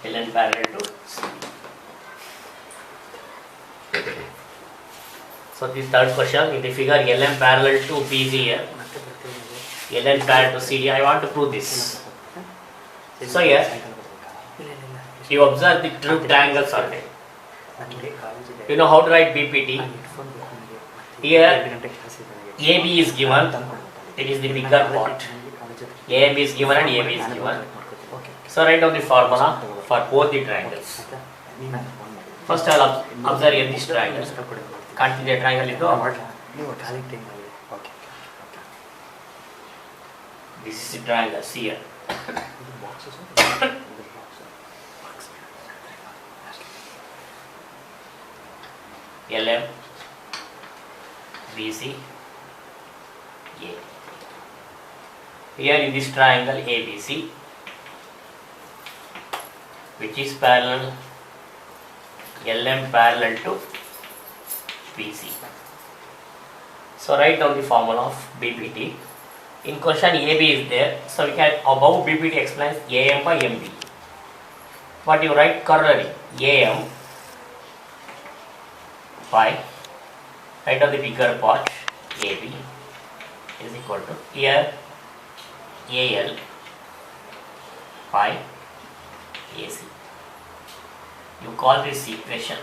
ln parallel to CD. So this third question in the figure ln parallel to BC here, ln parallel to CD. I want to prove this. So here you observe the two triangles are there. You know how to write BPT. Here AB is given. It is the bigger part. AB is given and AB is given. So write down the formula for both the triangles. First I will observe here this triangle. Continue the triangle into. This is the triangle. See here. LM, BC, A. Here in this triangle ABC, which is parallel LM parallel to BC. So write down the formula of BPT. In question AB is there, so we can above BPT explains AM by MB. But you write corollary AM by write down the bigger part AB is equal to here AL by AC. You call this equation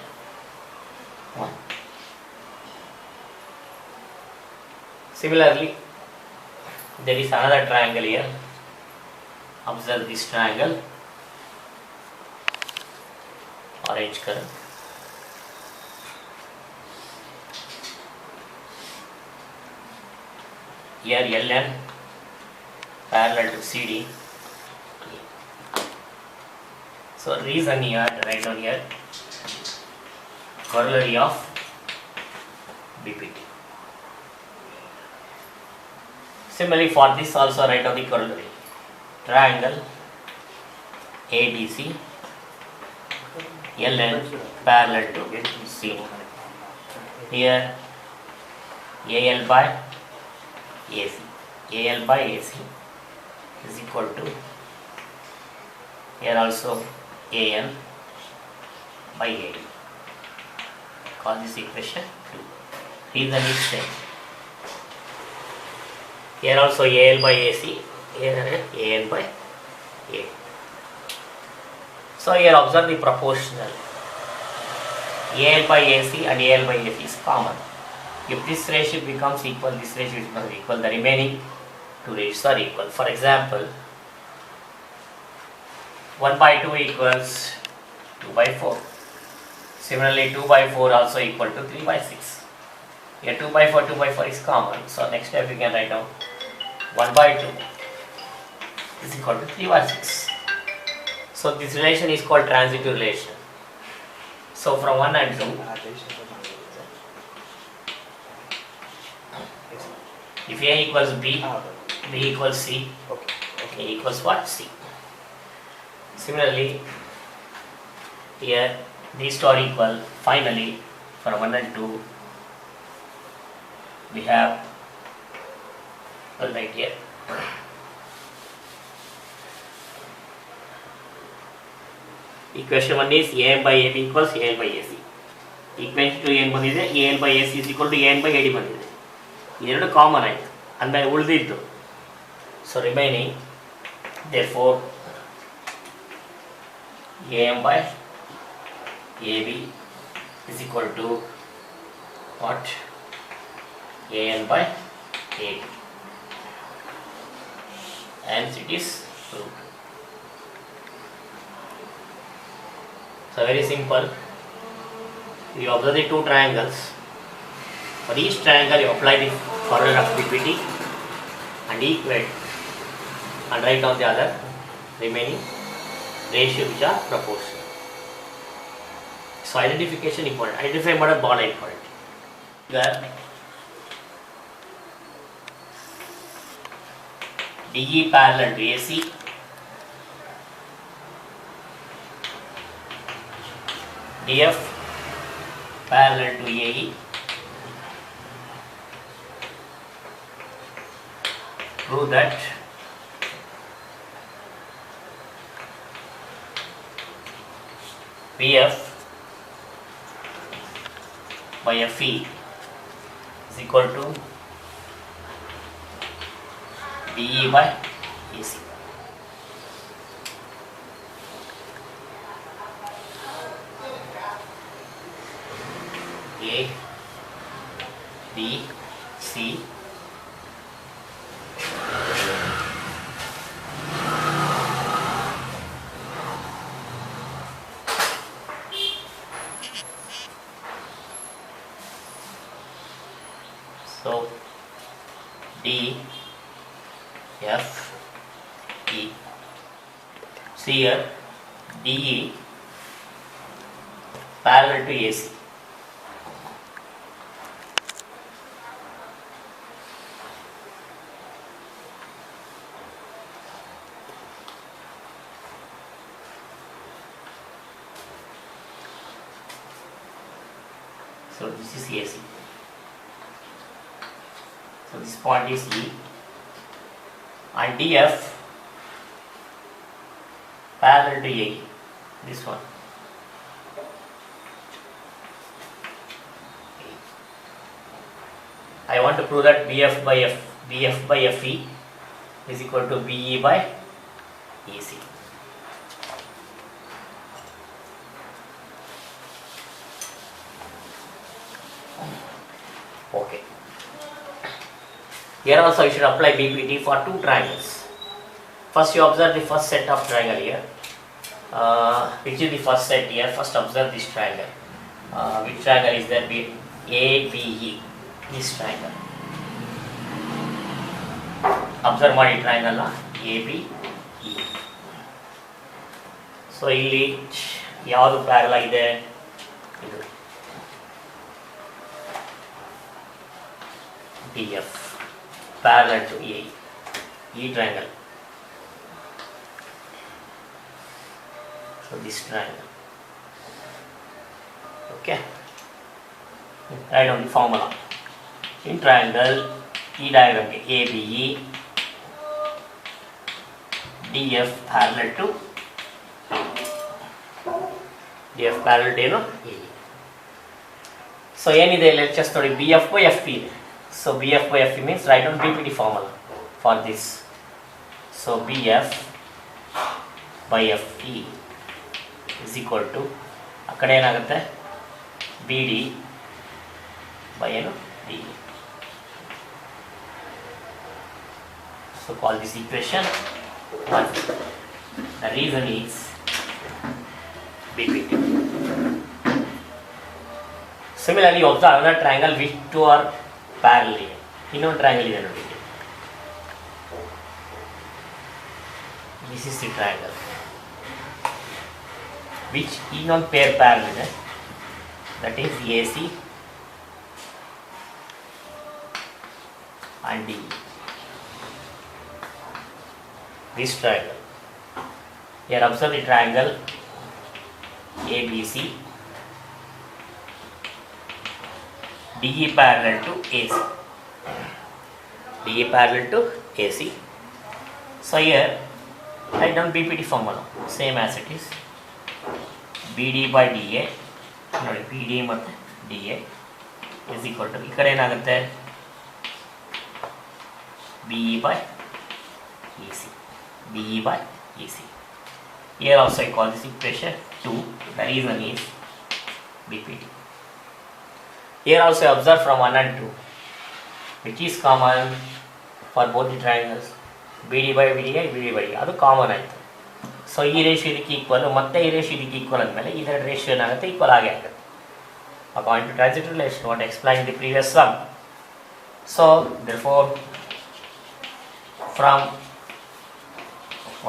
1. Similarly, there is another triangle here. Observe this triangle, orange color. Here LN parallel to CD. So reason here, write down here corollary of BPT. Similarly for this also write down the corollary. Triangle ABC LN parallel to CD. Here AL by AC. AL by AC is equal to here also AN by AD. Call this equation 2. Reason is same. Here also AL by AC, here AN by AD. So here observe the proportional. AL by AC and AL by AC is common. If this ratio becomes equal, this ratio becomes equal, the remaining two ratios are equal. For example, 1 by 2 equals 2 by 4. Similarly, 2 by 4 also equal to 3 by 6. Here 2 by 4 is common. So next step we can write down 1 by 2 is equal to 3 by 6. So this relation is called transitive relation. So from 1 and 2, if A equals B, B equals C, A equals what? C. Similarly, here these two are equal. Finally, for 1 and 2, we have right here. Equation 1 is AN by AB equals AL by AC. Equation 2 AN ಬಂದಿದೆ, AL by AC is equal to AN by AD ಬಂದಿದೆ. ಎರಡು common ಆಯಿತು, ಅಂದರೆ ಉಳಿದಿದ್ದು. So remaining therefore AM by AB is equal to what? AN by AD. Hence it is proved. So very simple. You observe the two triangles. For each triangle you apply the formula of BPT and equate and write down the other remaining ratio which are proportional. So identification important. Identify model bond important. Where DE parallel to AC, DF parallel to AE, prove that BF by FE is equal to BE by AC. A, B, C, so D, F, E. See here, DE parallel to AC. So this is AC. So this point is E, and DF parallel to AE. This one. I want to prove that BF by FE is equal to BE by AC. Okay. Here also you should apply BPT for two triangles. First you observe the first set of triangle here. Which is the first set here? First observe this triangle. Which triangle is there? ABE. This triangle. Observe ಮಾಡಿ triangle ABE. So ಇಲ್ಲಿ ಯಾವುದು parallel ಆಗಿದೆ? ಇದು BF parallel to AE. Triangle. So this triangle. Okay. Write down the formula. In triangle, diagram ABE, DF parallel to AE. So ಏನಿದೆ lectures ನೋಡಿ BF by FE ಇದೆ. So BF by FE means write down BPT formula for this. So BF by FE is equal to ಆ ಕಡೆ ಏನಾಗುತ್ತೆ BD by DE. So call this equation 1. The reason is BPT. Similarly, observe another triangle which two are parallel. Innone triangle ಇದೆ ನೋಡಿ. This is the triangle which ಇನ್ನೊಂದು pair parallel ಇದೆ, that is AC and DE. This triangle. Here observe the triangle ABC, DE parallel to AC. DE parallel to AC. So here write down BPT formula, same as it is. BD by DA, ನೋಡಿ BD ಮತ್ತು DA is equal to ಈ ಕಡೆ ಏನಾಗುತ್ತೆ BE by EC. BE by EC. Here also I call this equation 2. The reason is BPT. Here also observe from 1 and 2, which is common for both the triangles. BD by BDA, BD by DA. ಅದು common ಆಯಿತು. So ಈ ratio ಇದಕ್ಕೆ equal, ಮತ್ತೆ ಈ ratio ಇದಕ್ಕೆ equal ಅಂದಮೇಲೆ ಇದರ ratio ಏನಾಗುತ್ತೆ ಈಕ್ವಲ್ ಆಗೇ ಆಗುತ್ತೆ. According to transitive relation, what explained in the previous sum. So therefore from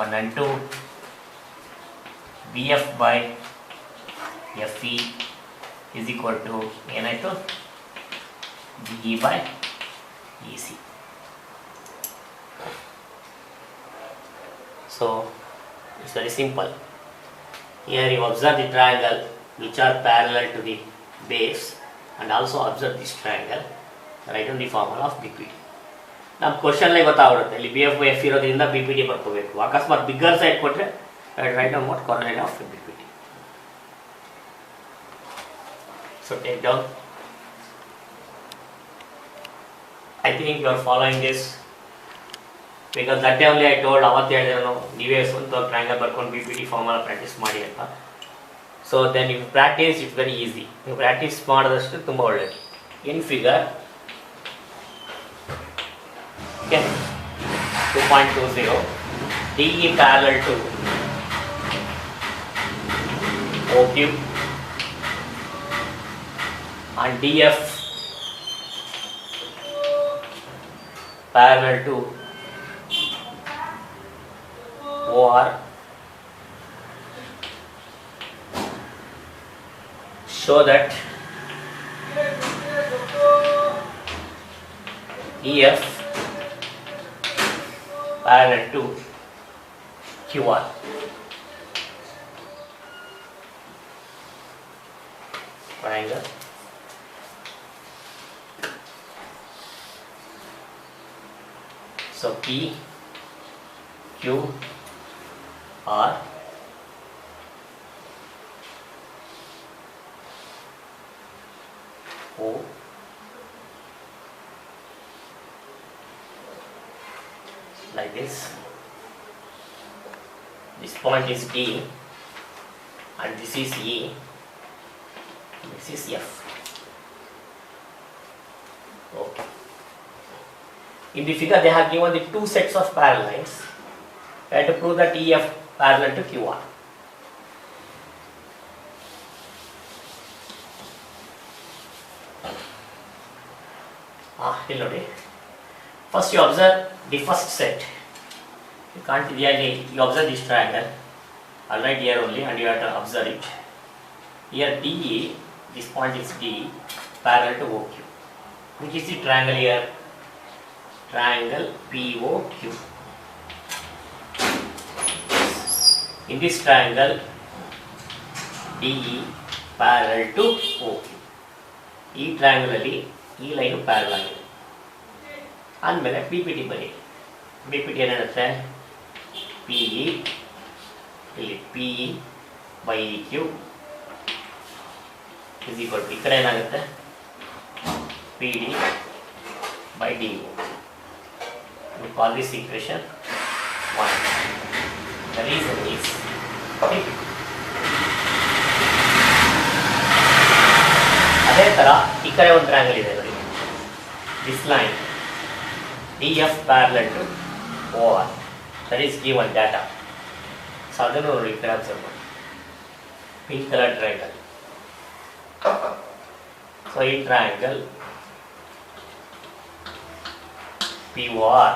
1 and 2, BF by FE is equal to ಏನಾಯಿತು BE by EC. So it's very simple. Here you observe the triangle which are parallel to the base and also observe this triangle. Write down the formula of BPT. ನಮ್ಮ ಕ್ವಶನ್ಲೇ ಗೊತ್ತಾಗ್ಬಿಡುತ್ತೆ, ಇಲ್ಲಿ BF by F ಇರೋದ್ರಿಂದ BPT ಬರ್ಕೋಬೇಕು. ಅಕಸ್ಮಾತ್ bigger side ಕೊಟ್ಟರೆ right down what correlate of BPT. So take down. I think you are following this because that day only I told ಅವತ್ತು ಹೇಳಿದ್ರೆ ನೀವೇ ಸ್ವಂತ ಟ್ರಯಾಂಗಲ್ ಬರ್ಕೊಂಡು BPT ಫಾರ್ಮುಲಾ ಪ್ರಾಕ್ಟೀಸ್ ಮಾಡಿ ಅಂತ. So then if practice it's very easy. ನೀವು practice ಮಾಡಿದಷ್ಟು ತುಂಬ ಒಳ್ಳೆಯದು. In figure okay 2.20 DE parallel to OQ and DF parallel to OR. Show that EF parallel to QR. Triangle. So P, Q, R, O, like this. This point is D and this is E, this is F. Okay. In the figure they have given the two sets of parallel lines. We have to prove that EF parallel to QR. Here ನೋಡಿ. First you observe the first set. You can't really, you observe this triangle. I'll write here only and you have to observe it. Here DE, this point is D, parallel to OQ. Which is the triangle here? Triangle POQ. In this triangle, DE parallel to OQ. ಈ triangle ಅಲ್ಲಿ ಈ line parallel ಆಗಿದೆ. ಅಂದಮೇಲೆ BPT ಬರೀ. BPT ಏನಿರುತ್ತೆ? PE ಇಲ್ಲಿ PE by EQ is equal to ಈ ಕಡೆ ಏನಾಗುತ್ತೆ? PD by DO. We call this equation 1. The reason is ಅದೇ ತರ ಈ ಕಡೆ ಒಂದು ಟ್ರಯಾಂಗಲ್ ಇದೆ ನೋಡಿ. This line DF parallel to OR, that is given data. So ಅದನ್ನು ನೋಡಿ ಈ ಕಡೆ ಅಬ್ಸರ್ವ್ ಮಾಡಿ. Pink colour triangle. So ಈ triangle POR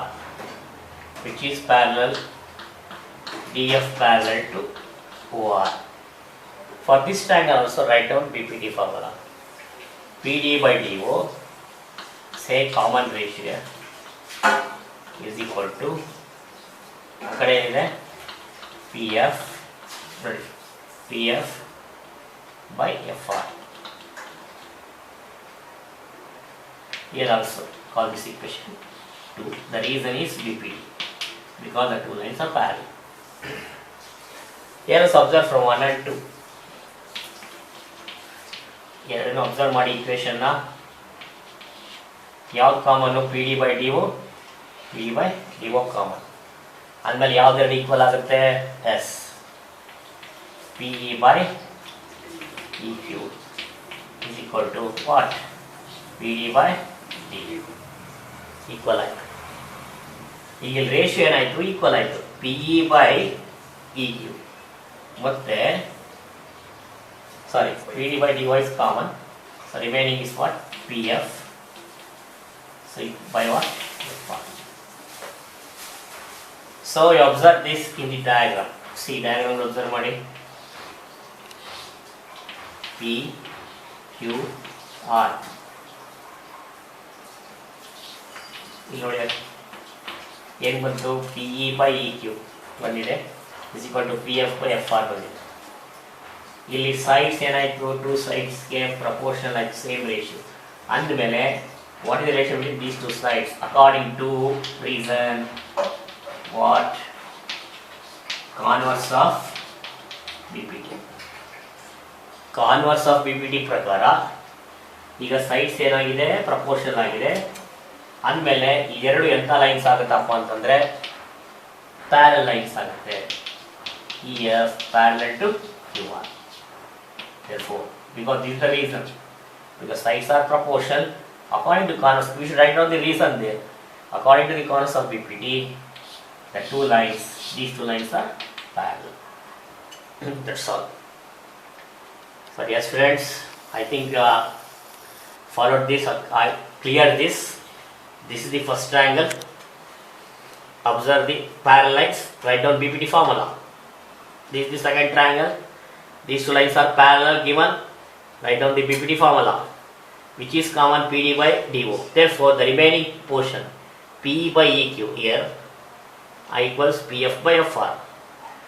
which is parallel DF parallel to OR. For this triangle also write down BPT formula. PD by DO, say common ratio is equal to ಕಡೆ ಇದೆ PF by FR. Here also call this equation 2. The reason is BPT because the two lines are parallel. Here is observe from 1 and 2. ಎರಡನ್ನು observe ಮಾಡಿ ಈಕ್ವೇಷನ್ನ. ಯಾವ್ದು ಕಾಮನ್ನು? PD by DO, PD by DO common. ಅಂದಮೇಲೆ ಯಾವ್ದೆರಡು equal ಆಗುತ್ತೆ? S. PE by EQ is equal to what? PD by DO. Equal ಆಯಿತು. ಈಗ ratio ಏನಾಯಿತು? Equal ಆಯಿತು. PE by EQ ಮತ್ತೆ sorry, PD by DY is common, so remaining is what? PF. So by what? FR. So you observe this in the diagram. See diagram observe ಮಾಡಿ. P Q R. ಇಲ್ಲಿ ನೋಡಿ ಏನು ಬಂತು? PE by EQ ಬಂದಿದೆ is equal to PF by FR ಬಂದಿದೆ. ಇಲ್ಲಿ sides ಏನಾಯಿತು? Two ಸೈಡ್ಸ್ಗೆ ಪ್ರಪೋರ್ಷನಲ್ ಆಗಿ ಸೇಮ್ ರೇಷಿಯೋ. ಅಂದಮೇಲೆ what is the ratio between these two sides according to reason what? Converse of BPT. Converse of BPT ಪ್ರಕಾರ ಈಗ sides ಏನಾಗಿದೆ ಪ್ರಪೋರ್ಷನಲ್ ಆಗಿದೆ ಅಂದಮೇಲೆ ಈ ಎರಡು ಎಂಥ ಲೈನ್ಸ್ ಆಗುತ್ತಪ್ಪ ಅಂತಂದರೆ ಪ್ಯಾರಲ್ ಲೈನ್ಸ್ ಆಗುತ್ತೆ. E F parallel to Q R. Therefore, because this is the reason, because sides are proportional according to corners. We should write down the reason there. According to the corners of BPT, the two lines, these two lines are parallel. That's all. So yes friends, I think followed this, I clear this. This is the first triangle. Observe the parallel lines, write down BPT formula. This is the second triangle. These two lines are parallel given, write down the BPT formula, which is common PD by DO. Therefore, the remaining portion PE by EQ here I equals PF by FR.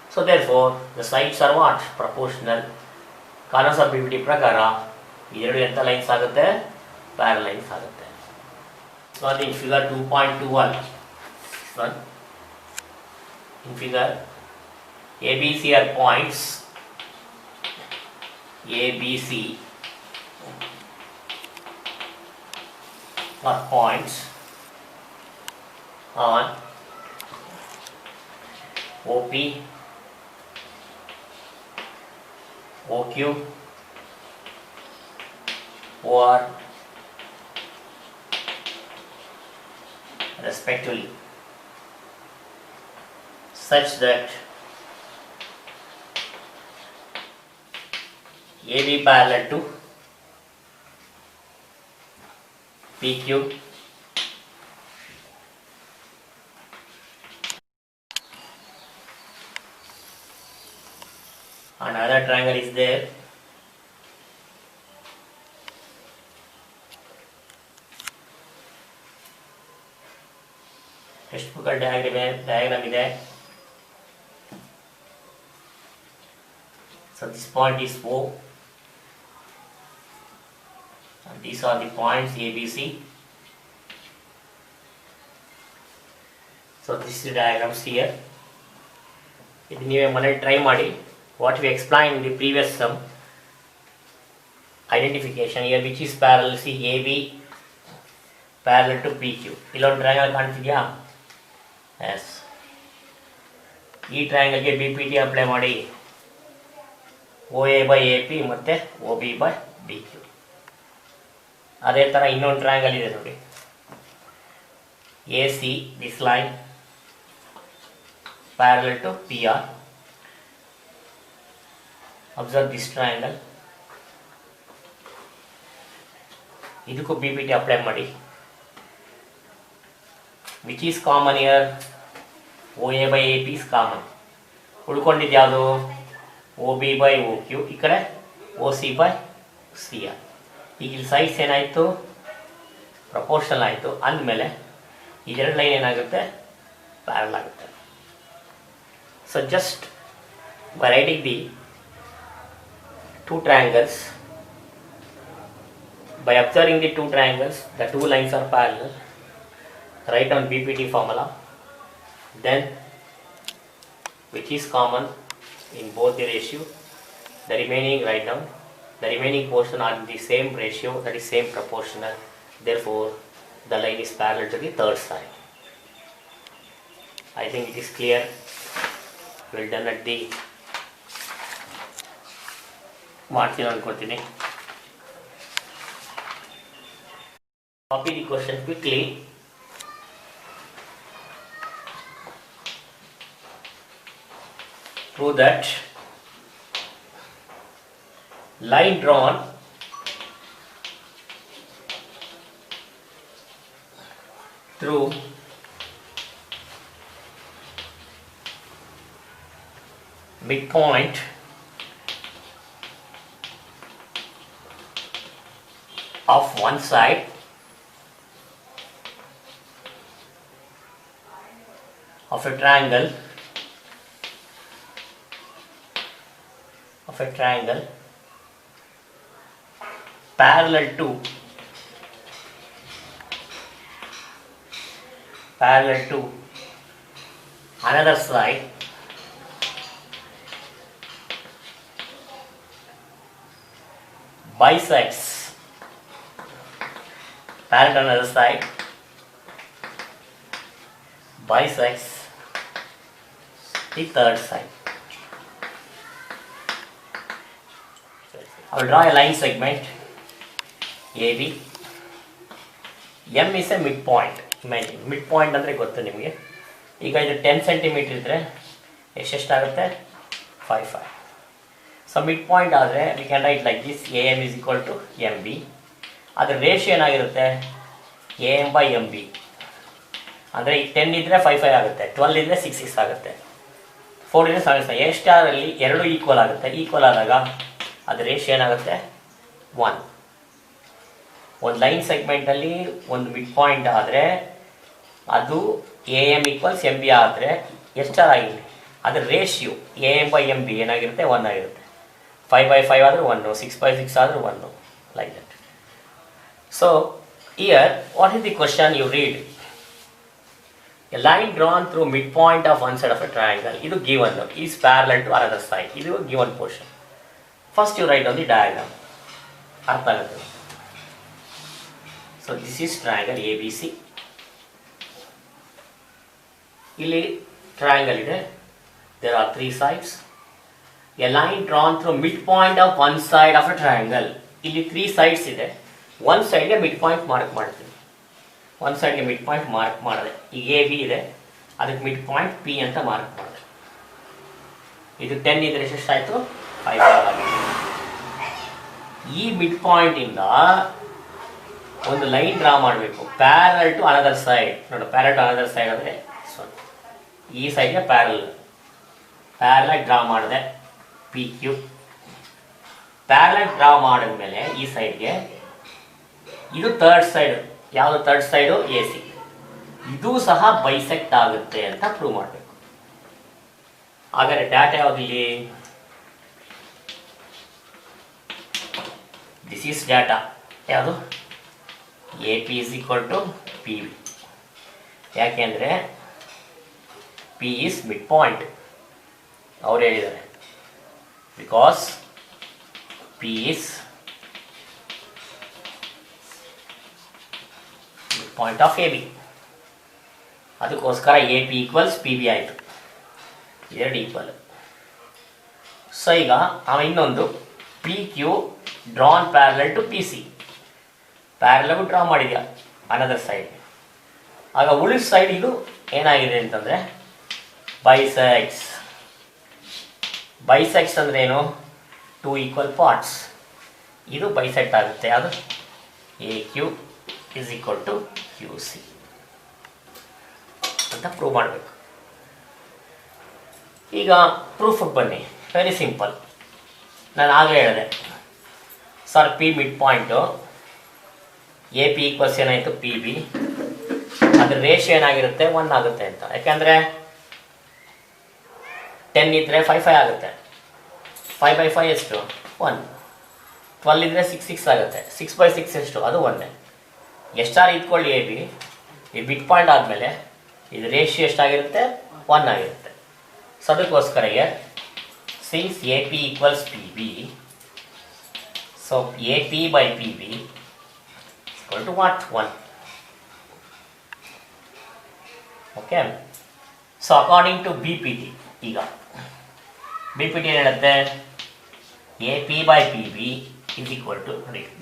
So therefore, the sides are what? Proportional. Corners of BPT ಪ್ರಕಾರ ಎರಡು ಎಂಥ lines ಆಗುತ್ತೆ parallel lines ಆಗುತ್ತೆ. So in figure 2.21, in figure ABC are points. ABC are points on OP, OQ, OR respectively, such that AB parallel to PQ another triangle is there. Textbook diagram ಇದೆ. So this point is O. And these are the points ABC. So this is the diagrams here. ಇದು ನೀವೇ ಮನೇಲಿ try ಮಾಡಿ. What we explained in the previous sum, identification here, which is parallel. See AB parallel to PQ. ಇಲ್ಲೊಂದು triangle ಕಾಣ್ತಿದ್ಯಾ? S. ಈ ಟ್ರಯಾಂಗಲ್ಗೆ BPT apply ಮಾಡಿ OA by AP ಮತ್ತು OB by BQ. ಅದೇ ಥರ ಇನ್ನೊಂದು ಟ್ರಯಾಂಗಲ್ ಇದೆ ನೋಡಿ. AC this line parallel to PR. Observe this triangle. ಇದಕ್ಕೂ BPT ಅಪ್ಲೈ ಮಾಡಿ. Which is common here? OA by AP is common. ಉಳ್ಕೊಂಡಿದ್ದು ಯಾವುದು? OB by OQ, ಈ ಕಡೆ OC by CR. ಈಗ ಇಲ್ಲಿ ಸೈಡ್ಸ್ ಏನಾಯಿತು? ಪ್ರಪೋರ್ಷನಲ್ ಆಯಿತು ಅಂದಮೇಲೆ ಈ ಎರಡು ಲೈನ್ ಏನಾಗುತ್ತೆ? ಪ್ಯಾರಲ್ ಆಗುತ್ತೆ. So just by writing the two triangles, by observing the two triangles, the two lines are parallel, write down BPT formula, then which is common in both the ratio, the remaining write down, the remaining portion are the same ratio, that is same proportional, therefore the line is parallel to the third side. I think it is clear. Well done at the ಮಾಡ್ತೀನಿ ಅನ್ಕೋತೀನಿ. Copy the question quickly. Prove that line drawn through midpoint of one side of a triangle parallel to another side bisects parallel on another side, bisects the third side. I will draw a line segment AB. M is a midpoint. Imagine midpoint ಅಂದರೆ ಗೊತ್ತು ನಿಮಗೆ. ಈಗ ಇದು 10 centimetre ಇದ್ದರೆ ಎಷ್ಟಾಗುತ್ತೆ 5. So mid point ಆದರೆ we can write like this AM is equal to MB. ಅದರ ratio ಏನಾಗಿರುತ್ತೆ AM by MB. ಅಂದರೆ ಈಗ 10 ಇದ್ದರೆ 5 ಆಗುತ್ತೆ, 12 ಇದ್ದರೆ 6 ಆಗುತ್ತೆ, 4 ಇದ್ದರೆ 7. ಎ ಸ್ಟಾರಲ್ಲಿ ಎರಡು ಈಕ್ವಲ್ ಆಗುತ್ತೆ. ಈಕ್ವಲ್ ಆದಾಗ ಅದು ರೇಷಿಯೋ ಏನಾಗುತ್ತೆ 1. ಒಂದು ಲೈನ್ ಸೆಗ್ಮೆಂಟಲ್ಲಿ ಒಂದು ಮಿಡ್ ಪಾಯಿಂಟ್ ಆದರೆ ಅದು AM ಈಕ್ವಲ್ಸ್ MB ಆದರೆ ಎಷ್ಟಾಗಿರಲಿ ಅದರ ರೇಷಿಯೋ AM by MB ಏನಾಗಿರುತ್ತೆ 1 ಆಗಿರುತ್ತೆ. 5/5 ಆದರೆ 1, 6/6 ಆದರೆ 1, like that. So here what is the question you read? A line drawn through midpoint of one side of a triangle. Idu given is parallel to another side. Idu given portion. First you write on the diagram. Artha agutte. So this is triangle ABC. Illi triangle ide. There are 3 sides. A line drawn through midpoint of one side of a triangle. Illi 3 sides ide. One side ge midpoint mark ಮಾಡ್ತೀನಿ. ಒಂದು ಸೈಡ್ಗೆ mid point mark ಮಾಡಿದೆ. ಈಗ AB ಇದೆ, ಅದಕ್ಕೆ mid point P ಅಂತ mark ಮಾಡಿದೆ. ಇದು 10 ಇದ್ರೆ ಎಷ್ಟಾಯಿತು 5 ಆಗಿದೆ. ಈ ಮಿಡ್ ಪಾಯಿಂಟಿಂದ ಒಂದು ಲೈನ್ ಡ್ರಾ ಮಾಡಬೇಕು ಪ್ಯಾರಲ್ ಟು ಅನದರ್ ಸೈಡ್. ನೋಡಿ ಪ್ಯಾರಲ್ ಟು ಅನದರ್ ಸೈಡ್ ಅಂದರೆ ಈ ಸೈಡ್ಗೆ ಪ್ಯಾರಲ್ ಡ್ರಾ ಮಾಡಿದೆ PQ. ಪ್ಯಾರಲ್ ಡ್ರಾ ಮಾಡಿದ್ಮೇಲೆ ಈ ಸೈಡ್ಗೆ ಇದು ಥರ್ಡ್ ಸೈಡ್. ಯಾವುದು ಥರ್ಡ್ ಸೈಡು AC. ಇದು ಸಹ ಬೈಸೆಕ್ಟ್ ಆಗುತ್ತೆ ಅಂತ ಪ್ರೂವ್ ಮಾಡಬೇಕು. ಹಾಗಾದರೆ ಡಾಟಾ ಯಾವಾಗಲಿ ದಿಸ್ ಈಸ್ ಡಾಟಾ ಯಾವುದು AP is equal to PB. ಯಾಕೆಂದರೆ P is ಮಿಡ್ ಪಾಯಿಂಟ್ ಅವ್ರು ಹೇಳಿದ್ದಾರೆ. Because P is point of AB. ಅದಕ್ಕೋಸ್ಕರ AP ಈಕ್ವಲ್ಸ್ PB ಆಯಿತು, ಎರಡು ಈಕ್ವಲ್. ಸೊ ಈಗ ಇನ್ನೊಂದು PQ drawn parallel to PC. Parallel draw ಮಾಡಿದ್ಯಾ ಅನದರ್ ಸೈಡ್. ಆಗ ಉಳಿದ ಸೈಡ್ ಇದು ಏನಾಗಿದೆ ಅಂತಂದರೆ ಬೈಸೆಕ್ಟ್ಸ್. ಬೈಸೆಕ್ಟ್ಸ್ ಅಂದರೆ ಏನು? 2 ಈಕ್ವಲ್ ಪಾರ್ಟ್ಸ್. ಇದು ಬೈಸೆಕ್ಟ್ ಆಗುತ್ತೆ. ಅದು AQ is equal to QC ಅಂತ ಪ್ರೂವ್ ಮಾಡಬೇಕು. ಈಗ ಪ್ರೂಫಿಗೆ ಬನ್ನಿ. Very simple. ನಾನು ಆಗಲೇ ಹೇಳಿದೆ sir P mid point, AP equals ಏನಾಯಿತು PB, ಅದ್ರ ರೇಷಿಯೋ ಏನಾಗಿರುತ್ತೆ 1 ಆಗುತ್ತೆ ಅಂತ. ಯಾಕೆಂದರೆ 10 ಇದ್ದರೆ 5/5 ಆಗುತ್ತೆ. 5/5 ಎಷ್ಟು 1. 12 ಇದ್ದರೆ 6/6 ಆಗುತ್ತೆ. 6/6 ಎಷ್ಟು ಅದು 1. ಎಷ್ಟಾರು ಇಟ್ಕೊಳ್ಳಿ AB, ಈ ಮಿಡ್ ಪಾಯಿಂಟ್ ಆದಮೇಲೆ ಇದು ರೇಷಿಯೋ ಎಷ್ಟಾಗಿರುತ್ತೆ 1 ಆಗಿರುತ್ತೆ. ಸೊ ಅದಕ್ಕೋಸ್ಕರ since AP equals PB, so AP by PB equal to what 1. Okay. So according to BPT, ಈಗ BPT ಏನು ಹೇಳುತ್ತೆ? AP by PB is equal to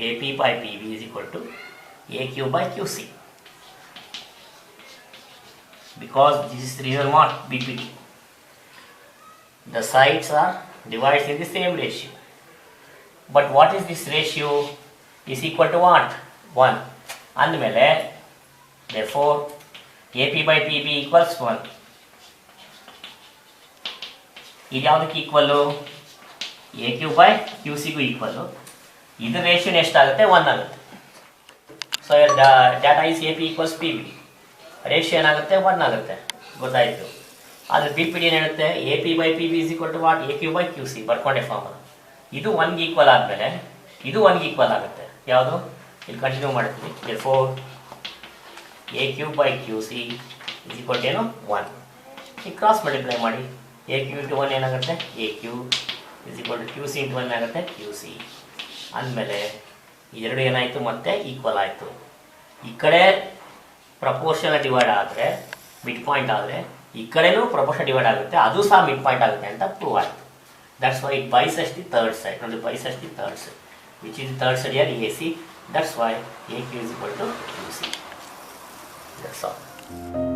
AP by PB is equal to AQ by QC. Because this is the reason what BPT. The sides are divided in the same ratio. But what is this ratio? Is equal to what? 1. ಅಂದಮೇಲೆ therefore AP by PB equals 1. ಇದು ಯಾವುದಕ್ಕೆ equal? AQ by QCಗೂ equal. ಇದು ratio ಎಷ್ಟಾಗುತ್ತೆ 1 ಆಗುತ್ತೆ. So that is AP equals PB. Ratio ಏನಾಗುತ್ತೆ 1 ಆಗುತ್ತೆ. ಗೊತ್ತಾಯಿತು. ಆದರೆ BPT ಏನು ಹೇಳುತ್ತೆ? AP by PB is equal to what? AQ by QC. ಬರ್ಕೊಂಡೆ ಫಾರ್ಮುಲಾ. ಇದು 1ಗೆ ಈಕ್ವಲ್ ಆದಮೇಲೆ ಇದು 1ಗೆ ಈಕ್ವಲ್ ಆಗುತ್ತೆ. ಯಾವುದು? ಇಲ್ಲಿ ಕಂಟಿನ್ಯೂ ಮಾಡ್ತೀವಿ. therefore AQ by QC is equal to ಏನು 1. ಈಗ ಕ್ರಾಸ್ ಮಲ್ಟಿಪ್ಲೈ ಮಾಡಿ AQ into 1 ಏನಾಗುತ್ತೆ? AQ is equal to QC into 1 ಏನಾಗುತ್ತೆ? QC. ಅಂದಮೇಲೆ ಎರಡು ಏನಾಯಿತು ಮತ್ತೆ ಈಕ್ವಲ್ ಆಯಿತು. ಈ ಕಡೆ ಪ್ರಪೋರ್ಷನ್ ಡಿವೈಡ್ ಆದರೆ ಮಿಡ್ ಪಾಯಿಂಟ್ ಆದರೆ ಈ ಕಡೆನೂ ಪ್ರಪೋರ್ಷನ್ ಡಿವೈಡ್ ಆಗುತ್ತೆ, ಅದು ಸಹ ಮಿಡ್ ಪಾಯಿಂಟ್ ಆಗುತ್ತೆ ಅಂತ ಪ್ರೂವ್ ಆಯಿತು. ದಟ್ಸ್ ವೈ ಇಟ್ ಬೈಸೆಸ್ ದಿ ಥರ್ಡ್ ಸೈಡ್. ನೋಡಿ, ಬೈಸೆಸ್ the third side, which is the third side here AC. That's why AQ is equal to UC. That's all.